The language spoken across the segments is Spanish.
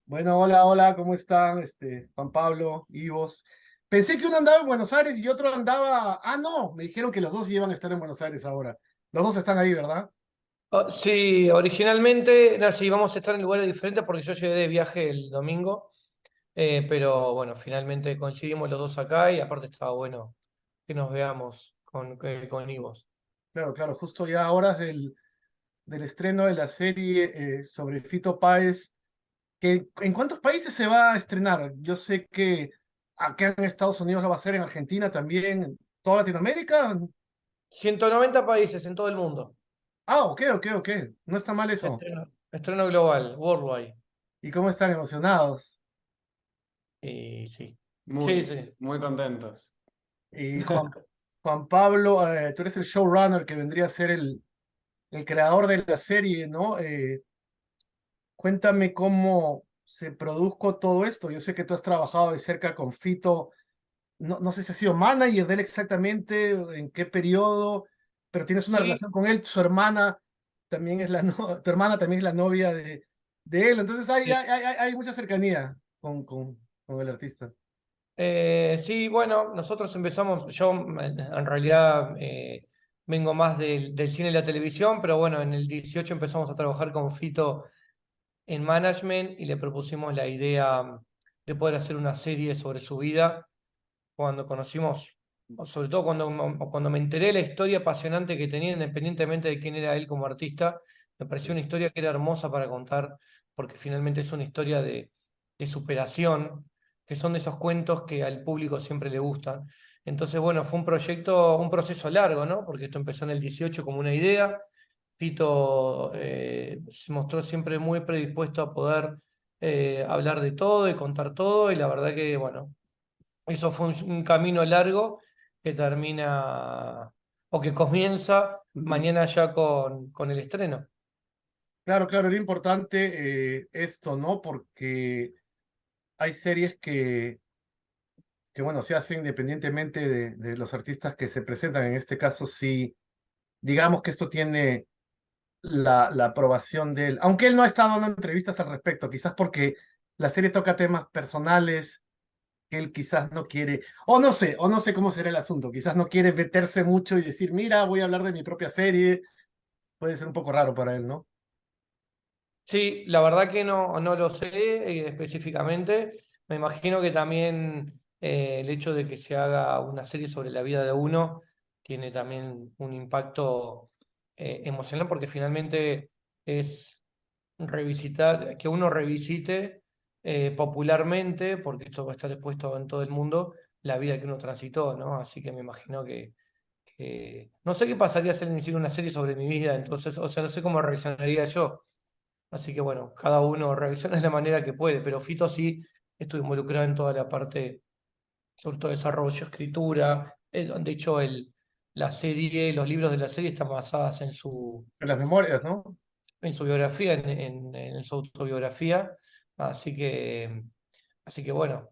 Bueno, hola, hola, ¿cómo están? Juan Pablo, Ivos. Pensé que uno andaba en Buenos Aires y otro andaba. Ah, no, me dijeron que los dos iban a estar en Buenos Aires ahora. Los dos están ahí, ¿verdad? Sí, originalmente, no, sí, vamos a estar en lugares diferentes porque yo llegué de viaje el domingo, pero bueno, finalmente coincidimos los dos acá y aparte estaba bueno que nos veamos con Ivos. Claro, claro, justo ya a horas del estreno de la serie sobre Fito Páez. ¿En cuántos países se va a estrenar? Yo sé que acá en Estados Unidos lo va a hacer, en Argentina también, en toda Latinoamérica. 190 países en todo el mundo. Ah, ok, ok, ok. No está mal eso. Estreno global, worldwide. ¿Y cómo están emocionados? Y sí, sí, Muy, sí. muy contentos. Y Juan Pablo, tú eres el showrunner que vendría a ser el creador de la serie, ¿no? Cuéntame cómo se produjo todo esto. Yo sé que tú has trabajado de cerca con Fito, no sé si has sido manager de él exactamente, en qué periodo, pero tienes una Sí, relación con él, su hermana también es tu hermana también es la novia de él, entonces hay mucha cercanía con el artista. Sí, bueno, nosotros empezamos, yo en realidad vengo más del cine y la televisión, pero bueno, en el 18 empezamos a trabajar con Fito en management y le propusimos la idea de poder hacer una serie sobre su vida cuando conocimos, o sobre todo cuando me enteré de la historia apasionante que tenía, independientemente de quién era él como artista, me pareció una historia que era hermosa para contar, porque finalmente es una historia de superación, que son de esos cuentos que al público siempre le gustan. Entonces, bueno, fue un proyecto, un proceso largo, ¿no? Porque esto empezó en el 18 como una idea. Fito se mostró siempre muy predispuesto a poder hablar de todo y contar todo, y la verdad que, bueno, eso fue un camino largo que termina o que comienza Ujú. mañana ya con el estreno. Claro, claro, era importante esto, ¿no? Porque hay series que bueno, se hacen independientemente de los artistas que se presentan. En este caso, sí, digamos que esto tiene la aprobación de él, aunque él no ha estado dando entrevistas al respecto, quizás porque la serie toca temas personales que él quizás no quiere, o no sé cómo será el asunto, quizás no quiere meterse mucho y decir, mira, voy a hablar de mi propia serie, puede ser un poco raro para él, ¿no? Sí, la verdad que no lo sé específicamente. Me imagino que también el hecho de que se haga una serie sobre la vida de uno tiene también un impacto emocional porque finalmente es revisitar, que uno revisite popularmente, porque esto va a estar expuesto en todo el mundo, la vida que uno transitó, ¿no? Así que me imagino que no sé qué pasaría si alguien hiciera una serie sobre mi vida, entonces, o sea, no sé cómo reaccionaría yo. Así que bueno, cada uno reacciona de la manera que puede, pero Fito sí estuvo involucrado en toda la parte, sobre todo desarrollo, escritura. De hecho, la serie, los libros de la serie están basados En las memorias, ¿no? en su biografía, en su autobiografía. Así que, así que bueno,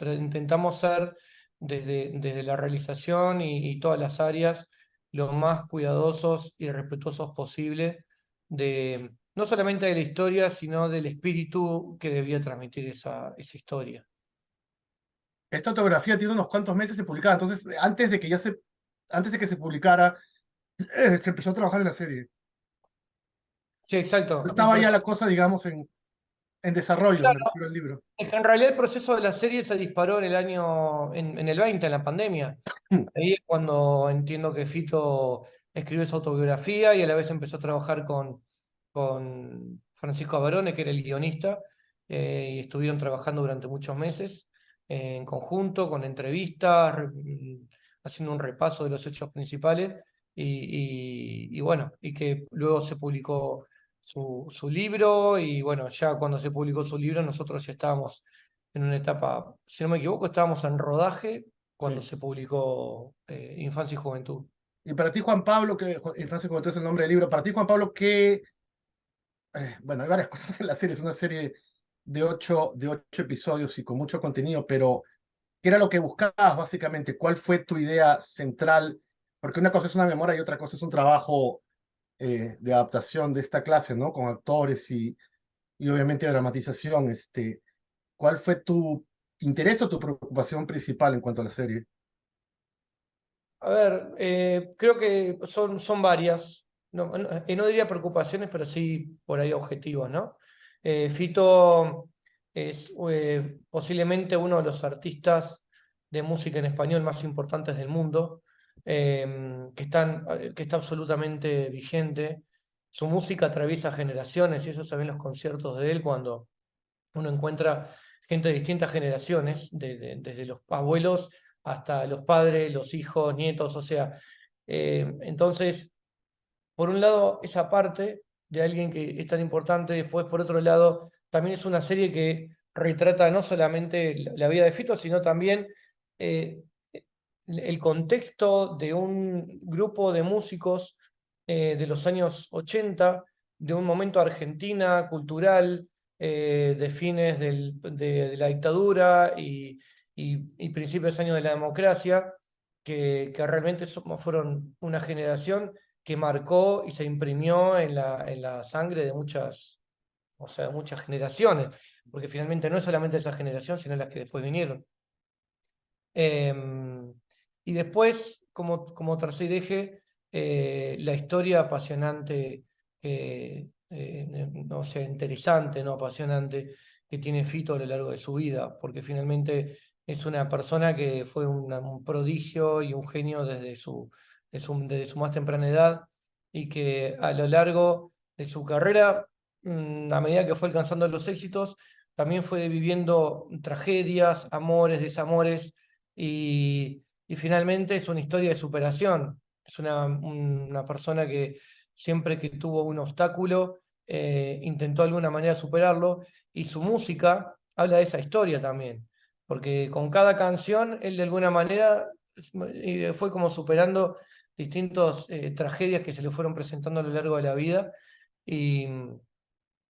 intentamos ser desde la realización y todas las áreas lo más cuidadosos y respetuosos posible de no solamente de la historia, sino del espíritu que debía transmitir esa historia. Esta autografía tiene unos cuantos meses de publicada, entonces antes de que se publicara, se empezó a trabajar en la serie. Sí, exacto. Estaba ya la cosa, digamos, en desarrollo, me refiero al libro. Es que en realidad el proceso de la serie se disparó en el 20, en la pandemia. Ahí es cuando entiendo que Fito escribió su autobiografía y a la vez empezó a trabajar con Francisco Abarone, que era el guionista, y estuvieron trabajando durante muchos meses en conjunto, con entrevistas, haciendo un repaso de los hechos principales, y bueno, y que luego se publicó su libro, y bueno, ya cuando se publicó su libro nosotros ya estábamos en una etapa, si no me equivoco, estábamos en rodaje cuando Sí. se publicó Infancia y Juventud. Y para ti, Juan Pablo, Infancia y Juventud es el nombre del libro, para ti, Juan Pablo, bueno, hay varias cosas en la serie, es una serie de ocho episodios y con mucho contenido, pero ¿qué era lo que buscabas básicamente? ¿Cuál fue tu idea central? Porque una cosa es una memoria y otra cosa es un trabajo de adaptación de esta clase, ¿no? Con actores y obviamente dramatización. ¿Cuál fue tu interés o tu preocupación principal en cuanto a la serie? A ver, creo que son varias. No diría preocupaciones, pero sí por ahí objetivos, ¿no? Fito es posiblemente uno de los artistas de música en español más importantes del mundo, que está absolutamente vigente. Su música atraviesa generaciones y eso se ve en los conciertos de él cuando uno encuentra gente de distintas generaciones, desde los abuelos hasta los padres, los hijos, nietos, o sea, entonces, por un lado, esa parte de alguien que es tan importante, después, por otro lado, también es una serie que retrata no solamente la vida de Fito, sino también eh, el contexto de un grupo de músicos de los años 80, de un momento argentina, cultural, de fines de la dictadura y principios de años de la democracia, que realmente fueron una generación que marcó y se imprimió en la sangre de muchas, o sea, muchas generaciones, porque finalmente no es solamente esa generación, sino las que después vinieron. Em, y después, como tercer eje, la historia apasionante, no sé, interesante, no apasionante, que tiene Fito a lo largo de su vida, porque finalmente es una persona que fue un prodigio y un genio desde su más temprana edad, y que a lo largo de su carrera, a medida que fue alcanzando los éxitos, también fue viviendo tragedias, amores, desamores y finalmente es una historia de superación. Es una persona que siempre que tuvo un obstáculo, intentó de alguna manera superarlo y su música habla de esa historia también. Porque con cada canción él de alguna manera fue como superando distintas tragedias que se le fueron presentando a lo largo de la vida. Y,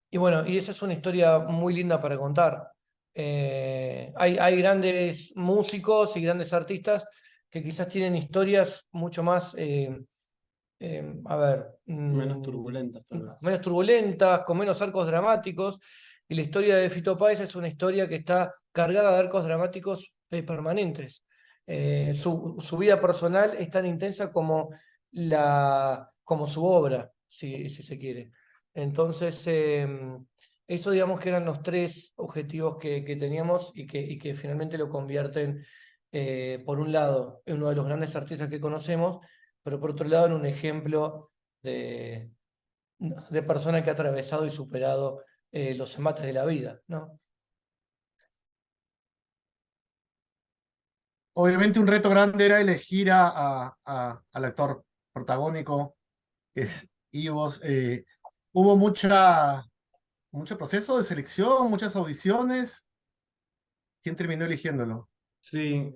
y bueno, y esa es una historia muy linda para contar. Hay grandes músicos y grandes artistas que quizás tienen historias mucho más, a ver, Menos turbulentas, tal vez. menos turbulentas, con menos arcos dramáticos. Y la historia de Fito Páez es una historia que está cargada de arcos dramáticos permanentes. Su vida personal es tan intensa como, como su obra, si se quiere. Entonces, eso digamos que eran los tres objetivos que teníamos y que finalmente lo convierten, por un lado, en uno de los grandes artistas que conocemos, pero por otro lado en un ejemplo de, de persona que ha atravesado y superado los embates de la vida, ¿no? Obviamente un reto grande era elegir al actor protagónico, que es Ivos. Hubo mucho proceso de selección, muchas audiciones. ¿Quién terminó eligiéndolo? Sí,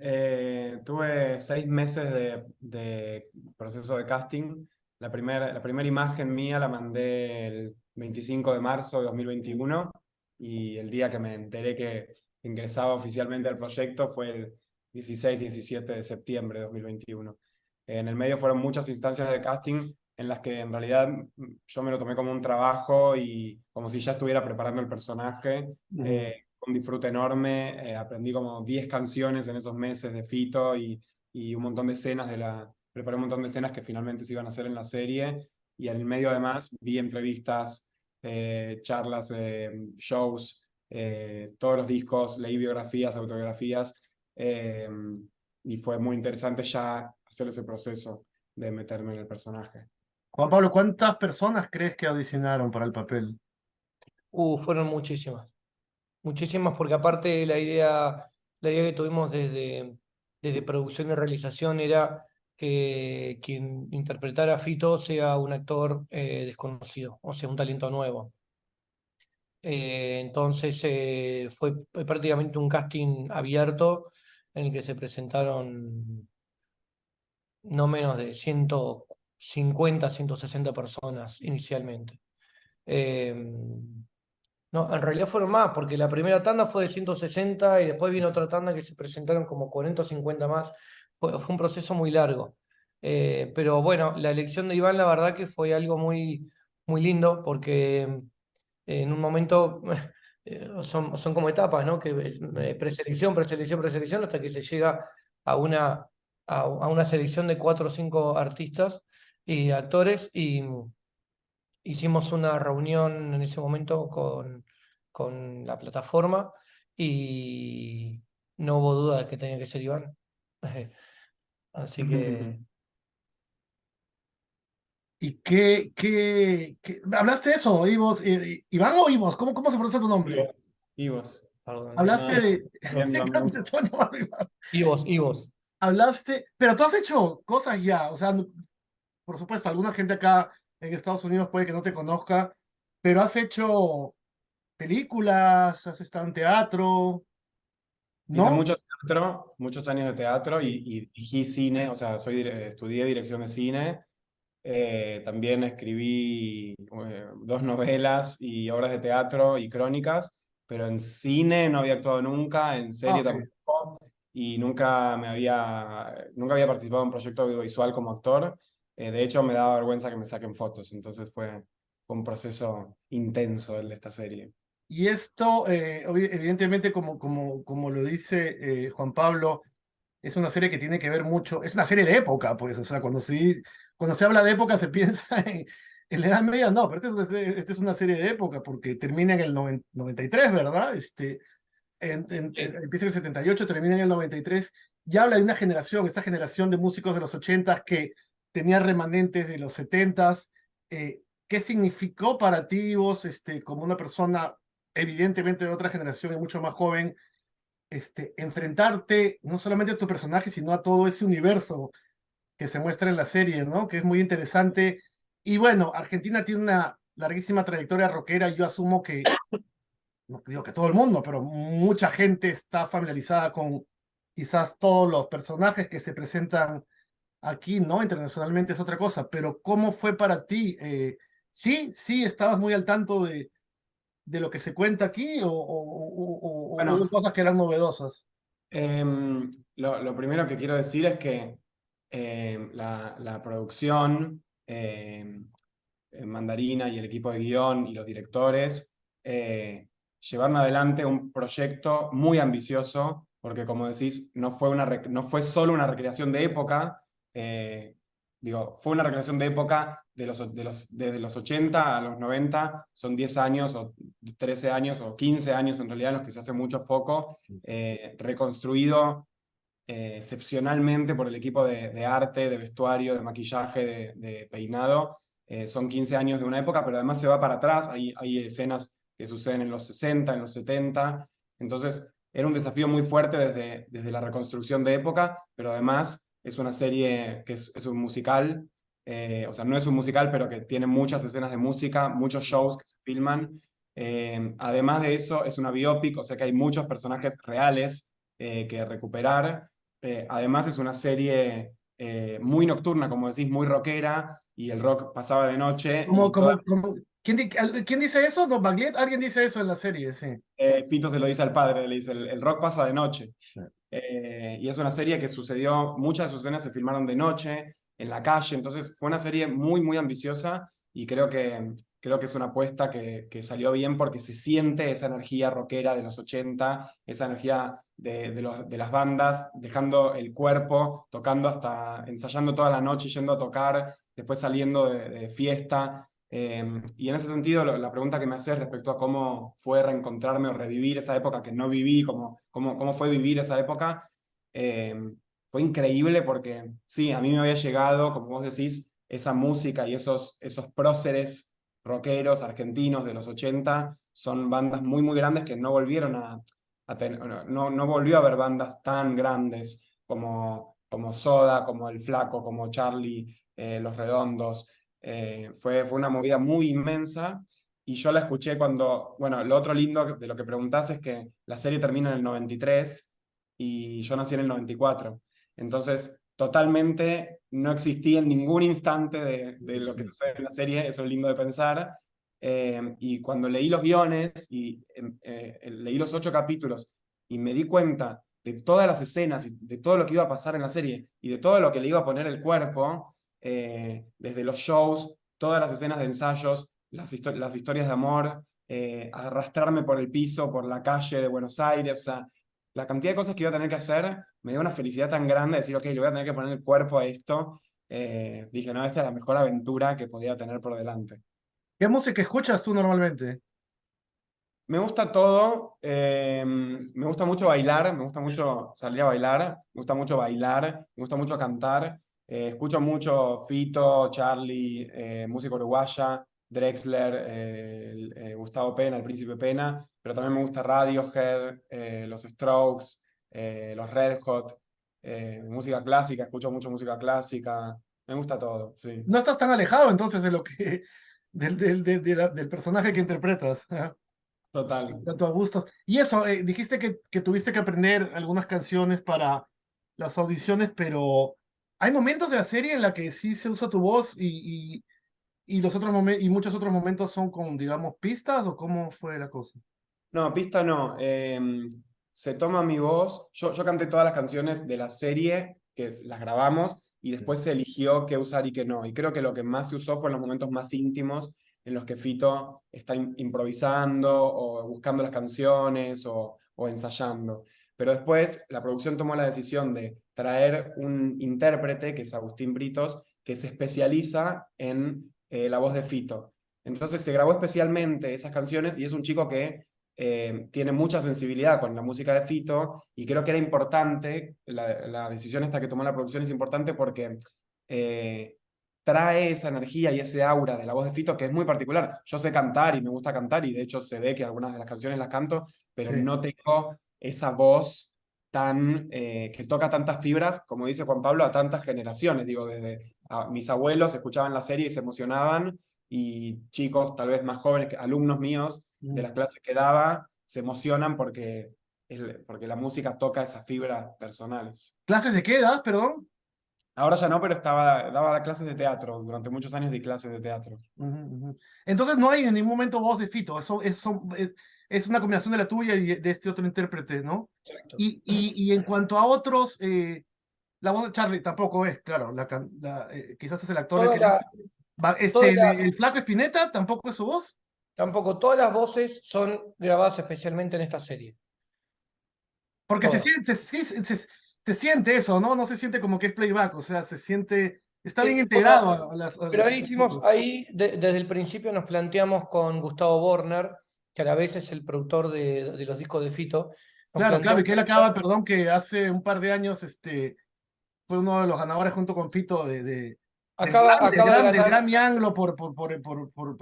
tuve 6 meses de proceso de casting. La primera imagen mía la mandé el 25 de marzo de 2021 y el día que me enteré que ingresaba oficialmente al proyecto fue el 16-17 de septiembre de 2021. En el medio fueron muchas instancias de casting en las que en realidad yo me lo tomé como un trabajo y como si ya estuviera preparando el personaje. Un disfrute enorme, aprendí como 10 canciones en esos meses de Fito y un montón de escenas preparé un montón de escenas que finalmente se iban a hacer en la serie y en el medio además vi entrevistas, charlas, shows, todos los discos, leí biografías, autobiografías eh, y fue muy interesante ya hacer ese proceso de meterme en el personaje. Juan Pablo, ¿cuántas personas crees que audicionaron para el papel? Fueron muchísimas, muchísimas porque aparte la idea que tuvimos desde producción y realización era que quien interpretara a Fito sea un actor desconocido, o sea, un talento nuevo. Entonces fue prácticamente un casting abierto en el que se presentaron no menos de 150, 160 personas inicialmente. Eh, no, en realidad fueron más, porque la primera tanda fue de 160 y después vino otra tanda que se presentaron como 40 o 50 más. Fue un proceso muy largo. Pero bueno, la elección de Iván, la verdad que fue algo muy lindo, porque en un momento son como etapas, ¿no? Que preselección, preselección, preselección, hasta que se llega a una selección de 4 o 5 artistas y actores, y hicimos una reunión en ese momento con la plataforma y no hubo duda de que tenía que ser Iván. Así que ¿Y hablaste de eso, Ivos? ¿Iván o Ivos? ¿Cómo se pronuncia tu nombre? Ivos. Ivos. perdón, Hablaste No, de... bien, lo mismo. Te estaba llamando Iván. Ivos. Hablaste, pero tú has hecho cosas ya, o sea, por supuesto, alguna gente acá en Estados Unidos puede que no te conozca, pero has hecho películas, has estado en teatro, Hice ¿no? mucho teatro, muchos años de teatro y dirigí cine, o sea, estudié dirección de cine. También escribí 2 novelas y obras de teatro y crónicas, pero en cine no había actuado nunca, en Ah, serie ok. tampoco, y nunca había participado en un proyecto audiovisual como actor. De hecho, me daba vergüenza que me saquen fotos, entonces fue un proceso intenso el de esta serie. Y esto, evidentemente, como lo dice Juan Pablo, es una serie que tiene que ver mucho, es una serie de época, pues, o sea, cuando se habla de época se piensa en la Edad Media, no, pero esta es una serie de época porque termina en el 93, ¿verdad? Empieza en el 78, termina en el 93, ya habla de una generación, esta generación de músicos de los 80 que tenía remanentes de los 70. ¿Qué significó para ti, vos, como una persona evidentemente de otra generación y mucho más joven, enfrentarte no solamente a tu personaje, sino a todo ese universo que se muestra en la serie, ¿no? Que es muy interesante. Y bueno, Argentina tiene una larguísima trayectoria rockera. Yo asumo que, no digo que todo el mundo, pero mucha gente está familiarizada con quizás todos los personajes que se presentan aquí, ¿no? Internacionalmente es otra cosa, pero ¿cómo fue para ti? Sí, estabas muy al tanto de lo que se cuenta aquí o hubo Bueno, cosas que eran novedosas. lo primero que quiero decir es que la producción, Mandarina y el equipo de guión y los directores llevaron adelante un proyecto muy ambicioso, porque como decís, no fue solo una recreación de época, fue una recreación de época desde los 80 a los 90, son 10 años o 13 años o 15 años en realidad en los que se hace mucho foco, reconstruido excepcionalmente por el equipo de arte, de vestuario, de maquillaje, de peinado. Son 15 años de una época, pero además se va para atrás, hay escenas que suceden en los 60, en los 70, entonces era un desafío muy fuerte desde la reconstrucción de época, pero además es una serie que es un musical, o sea, no es un musical, pero que tiene muchas escenas de música, muchos shows que se filman. Además de eso, es una biopic, o sea que hay muchos personajes reales que recuperar. Además es una serie muy nocturna, como decís, muy rockera, y el rock pasaba de noche, y ¿Quién dice eso? ¿No, Bagliet? Alguien dice eso en la serie, sí. Fito se lo dice al padre, le dice, el rock pasa de noche. Sí. Y es una serie que sucedió, muchas de sus escenas se filmaron de noche, en la calle, entonces fue una serie muy, muy ambiciosa y creo que es una apuesta que salió bien porque se siente esa energía rockera de los 80, esa energía de las bandas, dejando el cuerpo, tocando ensayando toda la noche, yendo a tocar, después saliendo de fiesta. Y en ese sentido, la pregunta que me haces respecto a cómo fue reencontrarme o revivir esa época que no viví, cómo fue vivir esa época, eh, fue increíble porque sí, a mí me había llegado, como vos decís, esa música y esos próceres rockeros argentinos de los 80 son bandas muy, muy grandes que no volvieron a tener, no volvió a haber bandas tan grandes como Soda, como El Flaco, como Charlie, Los Redondos. Fue una movida muy inmensa y yo la escuché bueno, lo otro lindo de lo que preguntás es que la serie termina en el 93 y yo nací en el 94. Entonces, totalmente no existí en ningún instante de lo que Sí. sucede en la serie, eso es lindo de pensar. Y cuando leí los guiones y leí los 8 capítulos y me di cuenta de todas las escenas y de todo lo que iba a pasar en la serie y de todo lo que le iba a poner el cuerpo, desde los shows, todas las escenas de ensayos, las historias de amor, arrastrarme por el piso, por la calle de Buenos Aires, o sea, la cantidad de cosas que iba a tener que hacer me dio una felicidad tan grande de decir, ok, le voy a tener que poner el cuerpo a esto. Dije, no, esta es la mejor aventura que podía tener por delante. ¿Qué música escuchas tú normalmente? Me gusta todo, me gusta mucho bailar, me gusta mucho salir a bailar, me gusta mucho bailar, me gusta mucho cantar, escucho mucho Fito, Charlie, música uruguaya, Drexler, Gustavo Pena, el Príncipe Pena, pero también me gusta Radiohead, los Strokes, los Red Hot, música clásica, escucho mucho música clásica, me gusta todo, sí, No estás tan alejado entonces de lo que del personaje que interpretas. total. Tanto a gustos. Y eso, dijiste que tuviste que aprender algunas canciones para las audiciones, pero hay momentos de la serie en la que sí se usa tu voz y los otros y muchos otros momentos son con, digamos, pistas o cómo fue la cosa. No, pista no. Se toma mi voz. Yo canté todas las canciones de la serie, las grabamos, y después se eligió qué usar y qué no. Y creo que lo que más se usó fue en los momentos más íntimos, en los que Fito está improvisando o buscando las canciones o ensayando. Pero después la producción tomó la decisión de traer un intérprete, que es Agustín Britos, que se especializa en la voz de Fito. Entonces se grabó especialmente esas canciones y es un chico que tiene mucha sensibilidad con la música de Fito y creo que era importante, la decisión esta que tomó la producción es importante porque trae esa energía y ese aura de la voz de Fito que es muy particular. Yo sé cantar y me gusta cantar y de hecho se ve que algunas de las canciones las canto, pero Sí. no tengo esa voz que toca tantas fibras, como dice Juan Pablo, a tantas generaciones. Digo, desde mis abuelos escuchaban la serie y se emocionaban y chicos tal vez más jóvenes, alumnos míos de las clases que daba, se emocionan porque la música toca esas fibras personales. ¿Clases de qué edad, perdón? Ahora ya no, pero daba clases de teatro, durante muchos años di clases de teatro. Ujú, ujú. Entonces no hay en ningún momento voz de Fito, es una combinación de la tuya y de este otro intérprete, ¿no? Exacto. Y en cuanto a otros, la voz de Charlie tampoco es, claro, quizás es el actor el Toda que la hace. la, Este, toda la, el Flaco Espineta tampoco es su voz, tampoco todas las voces son grabadas especialmente en esta serie. porque Todas. se siente eso, ¿no? No se siente como que es playback, o sea, se siente, está bien O sea, integrado pero ahí las hicimos, cosas. ahí desde el principio nos planteamos con Gustavo Borner, que a la vez es el productor de los discos de Fito, nos Claro, claro, y planteamos que él acaba, perdón, que hace un par de años, fue uno de los ganadores junto con Fito acaba de del ganar. Grammy Anglo por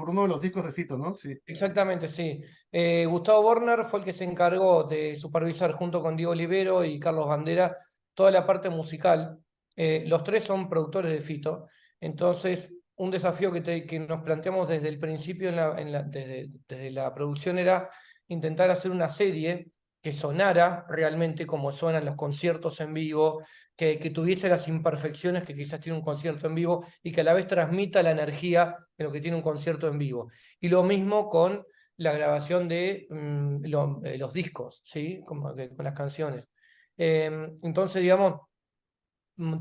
uno de los discos de Fito, ¿no? Sí. Exactamente, sí. Gustavo Borner fue el que se encargó de supervisar junto con Diego Olivero y Carlos Bandera toda la parte musical. Los tres son productores de Fito. Entonces, un desafío que nos planteamos desde el principio desde la producción era intentar hacer una serie que sonara realmente como suenan los conciertos en vivo, que tuviese las imperfecciones que quizás tiene un concierto en vivo y que a la vez transmita la energía de lo que tiene un concierto en vivo. Y lo mismo con la grabación de los discos, ¿sí? Con las canciones. Entonces, digamos,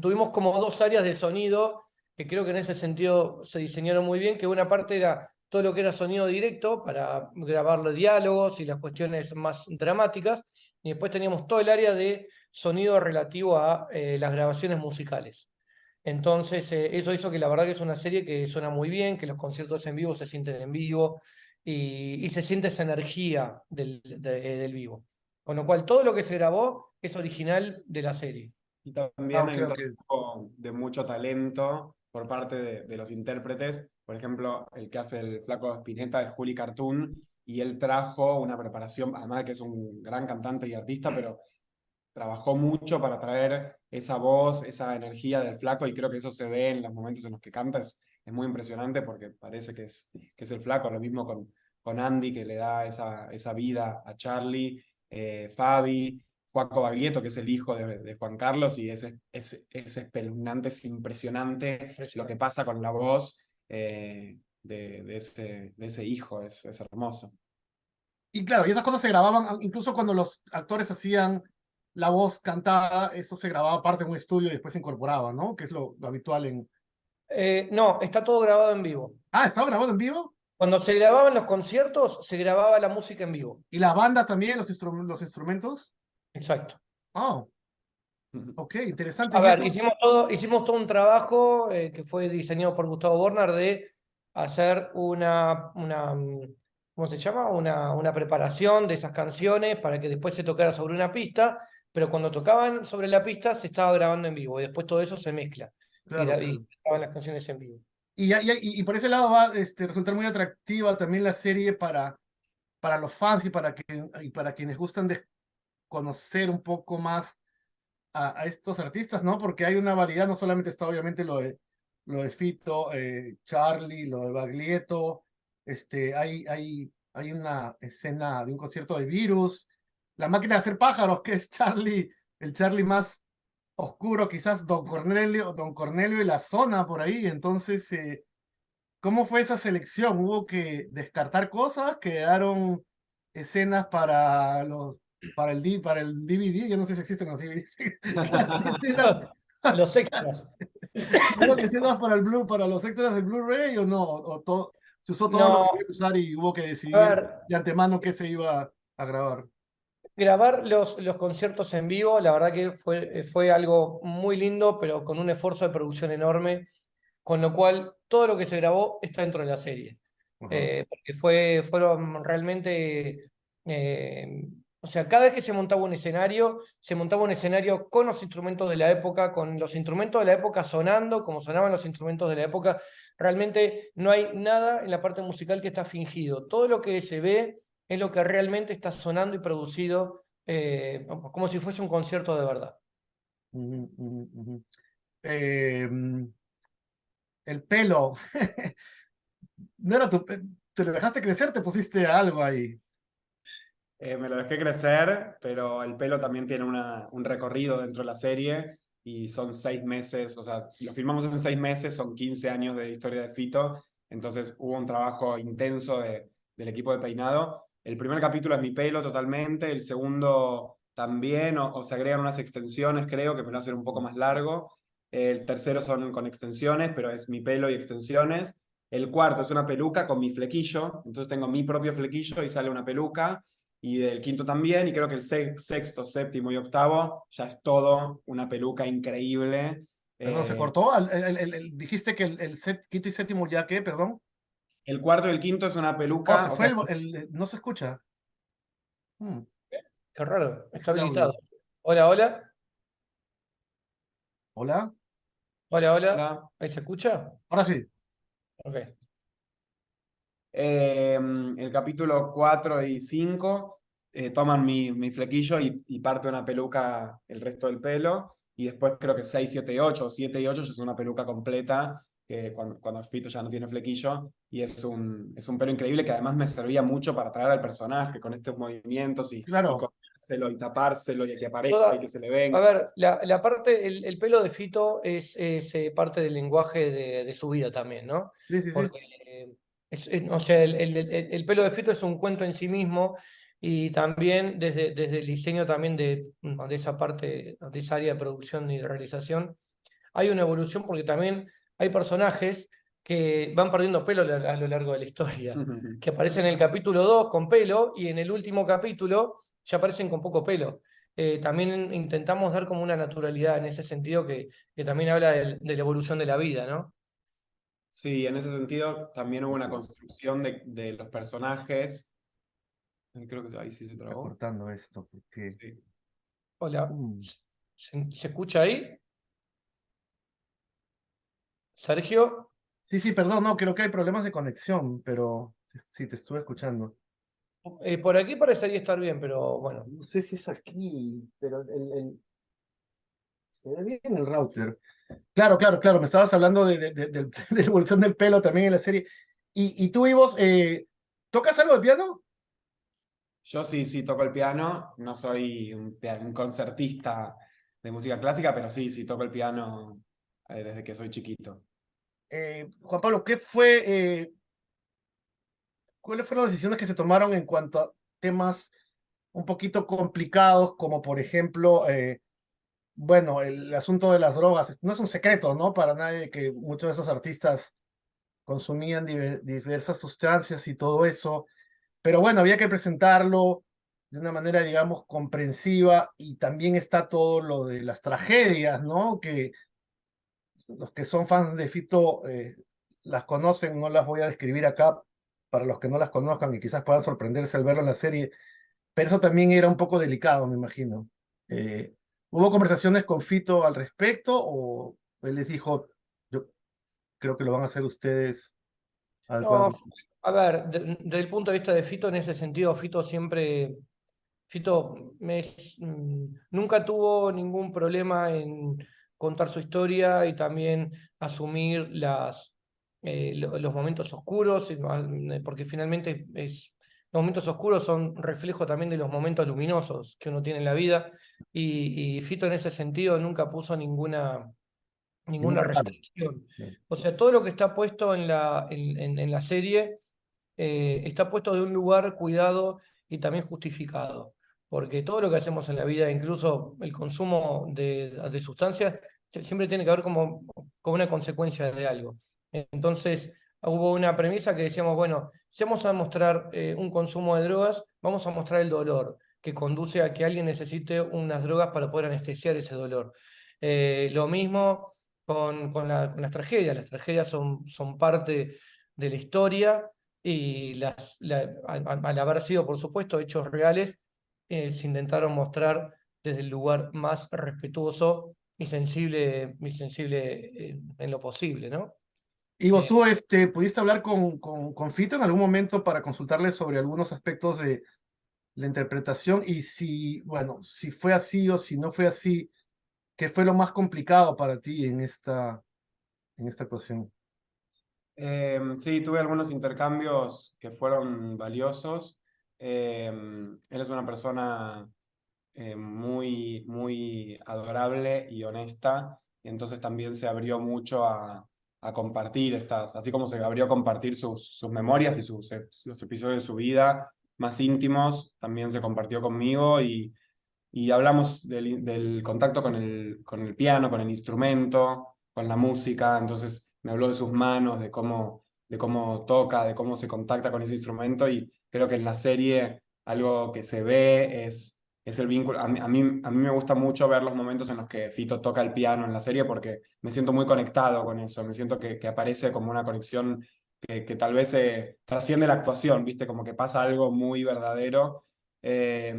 tuvimos como dos áreas de sonido que creo que en ese sentido se diseñaron muy bien, que una parte era todo lo que era sonido directo para grabar los diálogos y las cuestiones más dramáticas, y después teníamos todo el área de sonido relativo a las grabaciones musicales. Entonces, eso hizo que la verdad que es una serie que suena muy bien, que los conciertos en vivo se sienten en vivo y se siente esa energía del vivo. Con lo cual, todo lo que se grabó es original de la serie. Y Ah, también ok, hay un ok. trabajo de mucho talento por parte de los intérpretes. Por ejemplo, el que hace el Flaco Spinetta es Juli Cartoon, y él trajo una preparación, además de que es un gran cantante y artista, pero trabajó mucho para traer esa voz, esa energía del Flaco, y creo que eso se ve en los momentos en los que canta. Es muy impresionante porque parece que es el Flaco. Lo mismo con Andy, que le da esa vida a Charlie, Fabi, Juaco Baglietto, que es el hijo de Juan Carlos, y es espeluznante, es impresionante lo que pasa con la voz de ese hijo, es hermoso. Y claro, y esas cosas se grababan, incluso cuando los actores hacían la voz cantada, eso se grababa aparte en un estudio y después se incorporaba, ¿no? Que es lo habitual en... No, está todo grabado en vivo. Ah, ¿estaba grabado en vivo? Cuando se grababan los conciertos, se grababa la música en vivo. ¿Y la banda también, los instrumentos? Exacto. Oh, ok, interesante. A ¿Y ver, eso? hicimos todo un trabajo que fue diseñado por Gustavo Bornar de hacer ¿cómo se llama? Una preparación de esas canciones para que después se tocara sobre una pista, pero cuando tocaban sobre la pista se estaba grabando en vivo y después todo eso se mezcla Claro, y claro. grababan las canciones en vivo. Y por ese lado va a resultar muy atractiva también la serie para los fans y para quienes gustan de conocer un poco más a estos artistas, ¿no? Porque hay una variedad, no solamente está obviamente lo de Fito, Charlie, lo de Baglietto, hay una escena de un concierto de Virus, La máquina de hacer pájaros, que es Charlie, el Charlie más oscuro, quizás Don Cornelio y la zona por ahí, entonces, ¿cómo fue esa selección? ¿Hubo que descartar cosas? ¿Quedaron escenas para el DVD? Yo no sé si existen los DVDs. Escenas, Los extras. ¿Quedaron escenas para para los extras del Blu-ray o no? Se usó todo lo que había No, que usar y hubo que a decidir ver, de antemano qué se iba a grabar. grabar los conciertos en vivo, la verdad que fue algo muy lindo, pero con un esfuerzo de producción enorme, con lo cual todo lo que se grabó está dentro de la serie. Ajá. Porque fueron realmente, o sea, cada vez que se montaba un escenario con los instrumentos de la época, con los instrumentos de la época sonando, como sonaban los instrumentos de la época. Realmente no hay nada en la parte musical que está fingido. Todo lo que se ve es lo que realmente está sonando y producido, como si fuese un concierto de verdad. Ujú, ujú, ujú. Eh, el pelo, no era te lo dejaste crecer, te pusiste algo ahí. Me lo dejé crecer, pero el pelo también tiene un recorrido dentro de la serie y son 6 meses, o sea, si lo filmamos en 6 meses, son 15 años de historia de Fito, entonces hubo un trabajo intenso del equipo de peinado. El primer capítulo es mi pelo totalmente, el segundo también, o se agregan unas extensiones, creo, que me lo hacen un poco más largo. El tercero son con extensiones, pero es mi pelo y extensiones. El cuarto es una peluca con mi flequillo, entonces tengo mi propio flequillo y sale una peluca y del quinto también, y creo que el sexto, séptimo y octavo ya es todo una peluca increíble. Perdón, se Eh, cortó. Dijiste que quinto y séptimo ya qué, perdón. el cuarto y el quinto es una Oh, se peluca, o fue sea, no se escucha. Qué raro, Se está fue el habilitado. audio. Hola, hola, ¿Hola? hola, hola. la- ¿Ahí se escucha? Ahora sí. Ok. el capítulo 4 y 5 toman mi flequillo y parte una peluca el resto del pelo. Y después creo que 6 7 y 8 7 y 8 ya es una peluca completa, que cuando Fito ya no tiene flequillo. Y es un pelo increíble que además me servía mucho para atraer al personaje con estos movimientos y Claro. comérselo y tapárselo y que aparezca y Toda, que se le venga. a ver, la parte, el pelo de Fito es parte del lenguaje de su vida también, ¿no? Sí, sí, sí. Porque, o sea, el pelo de Fito es un cuento en sí mismo y también desde el diseño también de esa parte, de esa área de producción y de realización, hay una evolución porque también hay personajes que van perdiendo pelo a lo largo de la historia, que aparecen en el capítulo 2 con pelo y en el último capítulo ya aparecen con poco pelo. También intentamos dar como una naturalidad en ese sentido que también habla de la evolución de la vida, ¿no? Sí, en ese sentido también hubo una construcción de los personajes. Creo que ahí sí se Está trabó. cortando esto porque. Sí. Hola, Mm. ¿se escucha ahí? Sergio, Sí, sí, perdón, no, creo que hay problemas de conexión, pero sí, te estuve escuchando. por aquí parecería estar bien, pero bueno. No sé si es aquí, pero se ve bien el router. Claro, claro, claro, me estabas hablando de la evolución del pelo también en la serie. Y tú, Ivos, ¿tocas algo de piano? Yo sí, sí toco el piano, no soy un concertista de música clásica, pero sí, sí toco el piano desde que soy chiquito. Juan Pablo, ¿cuáles fueron las decisiones que se tomaron en cuanto a temas un poquito complicados, como por ejemplo, bueno, el asunto de las drogas? No es un secreto, ¿no? Para nadie que muchos de esos artistas consumían diversas sustancias y todo eso, pero bueno, había que presentarlo de una manera, digamos, comprensiva, y también está todo lo de las tragedias, ¿no? Que los que son fans de Fito las conocen, no las voy a describir acá para los que no las conozcan y quizás puedan sorprenderse al verlo en la serie, pero eso también era un poco delicado, me imagino. ¿Hubo conversaciones con Fito al respecto o él les dijo, yo creo que lo van a hacer ustedes No, adecuadamente? a ver, desde el punto de vista de Fito, en ese sentido, Fito siempre, nunca tuvo ningún problema en contar su historia y también asumir los momentos oscuros, porque finalmente los momentos oscuros son reflejo también de los momentos luminosos que uno tiene en la vida, y Fito en ese sentido nunca puso ninguna Ningún paro. restricción. O sea, todo lo que está puesto en la serie está puesto de un lugar cuidado y también justificado. Porque todo lo que hacemos en la vida, incluso el consumo de sustancias, siempre tiene que ver como una consecuencia de algo. Entonces, hubo una premisa que decíamos, bueno, si vamos a mostrar un consumo de drogas, vamos a mostrar el dolor que conduce a que alguien necesite unas drogas para poder anestesiar ese dolor. Lo mismo con las tragedias. Las tragedias son parte de la historia y al haber sido, por supuesto, hechos reales, se intentaron mostrar desde el lugar más respetuoso y sensible en lo posible, ¿no? ¿Y vos Eh, tú pudiste hablar con Fito en algún momento para consultarle sobre algunos aspectos de la interpretación? Y si, bueno, si fue así o si no fue así, ¿qué fue lo más complicado para ti en esta ocasión? Sí, tuve algunos intercambios que fueron valiosos. Él es una persona muy, muy adorable y honesta, y entonces también se abrió mucho a compartir así como se abrió a compartir sus memorias y los episodios de su vida más íntimos, también se compartió conmigo y hablamos del contacto con el piano, con el instrumento, con la música. Entonces me habló de sus manos, de cómo toca, de cómo se contacta con ese instrumento, y creo que en la serie algo que se ve es el vínculo. A mí me gusta mucho ver los momentos en los que Fito toca el piano en la serie, porque me siento muy conectado con eso, me siento que aparece como una conexión que tal vez trasciende la actuación, ¿viste? Como que pasa algo muy verdadero. Eh,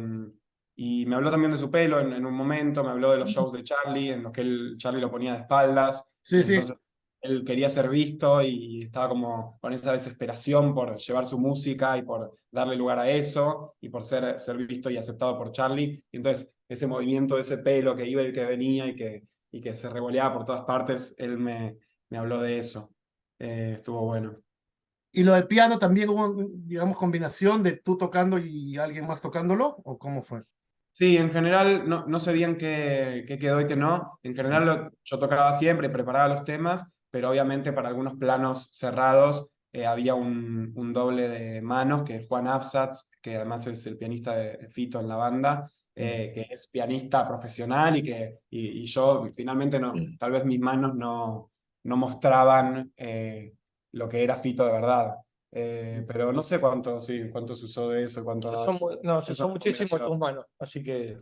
y me habló también de su pelo en un momento, me habló de los shows de Charlie, en los que Charlie lo ponía de espaldas, y Sí, sí. entonces él quería ser visto y estaba como con esa desesperación por llevar su música y por darle lugar a eso, y por ser visto y aceptado por Charlie. Y entonces ese movimiento de ese pelo que iba y que venía y que se revoleaba por todas partes, él me habló de eso. Estuvo bueno. ¿Y lo del piano también hubo, digamos, combinación de tú tocando y alguien más tocándolo? ¿O cómo fue? Sí, en general no sé bien qué quedó y qué no. En general yo tocaba siempre, preparaba los temas, pero obviamente para algunos planos cerrados había un doble de manos, que es Juan Absatz, que además es el pianista de Fito en la banda, que es pianista profesional y yo finalmente no, tal vez mis manos no mostraban lo que era Fito de verdad. Pero no sé cuánto se usó de eso, cuánto no. no, Es son una muchísimos combinación. tus manos, así que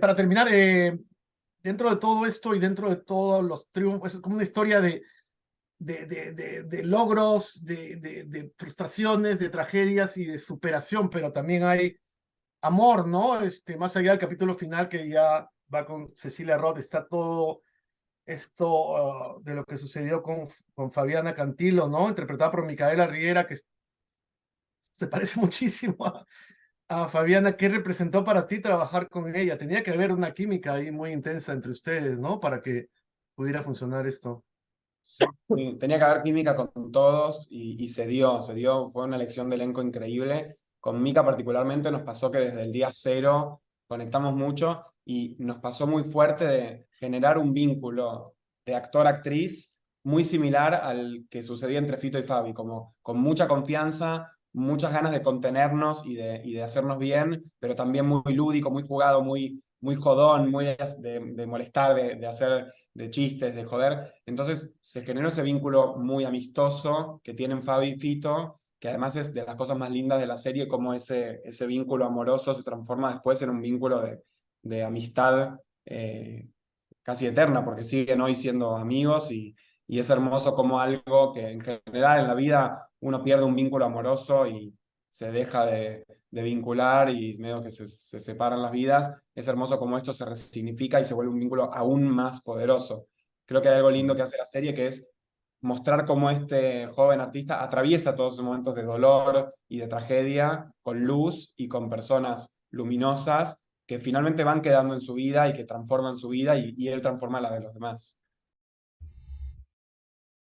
Para terminar, dentro de todo esto y dentro de todos los triunfos, es como una historia de logros, de frustraciones, de tragedias y de superación, pero también hay amor, ¿no? Más allá del capítulo final que ya va con Cecilia Roth, está todo esto de lo que sucedió con Fabiana Cantilo, ¿no? Interpretada por Micaela Riera, que se parece muchísimo a Fabiana. ¿Qué representó para ti trabajar con ella? Tenía que haber una química ahí muy intensa entre ustedes, ¿no? Para que pudiera funcionar esto. Sí, tenía que haber química con todos y se dio, fue una elección de elenco increíble. Con Mika particularmente nos pasó que desde el día cero conectamos mucho y nos pasó muy fuerte de generar un vínculo de actor-actriz muy similar al que sucedía entre Fito y Fabi, como con mucha confianza, muchas ganas de contenernos y de hacernos bien, pero también muy lúdico, muy jugado, muy jodón, muy de molestar, de hacer de chistes, de joder. Entonces se generó ese vínculo muy amistoso que tienen Fabi y Fito, que además es de las cosas más lindas de la serie, cómo ese vínculo amoroso se transforma después en un vínculo de amistad casi eterna, porque siguen hoy siendo amigos y es hermoso como algo que en general en la vida uno pierde un vínculo amoroso y se deja de vincular y medio que se separan las vidas. Es hermoso como esto se resignifica y se vuelve un vínculo aún más poderoso. Creo que hay algo lindo que hace la serie, que es mostrar cómo este joven artista atraviesa todos esos momentos de dolor y de tragedia con luz y con personas luminosas que finalmente van quedando en su vida y que transforman su vida y él transforma la de los demás.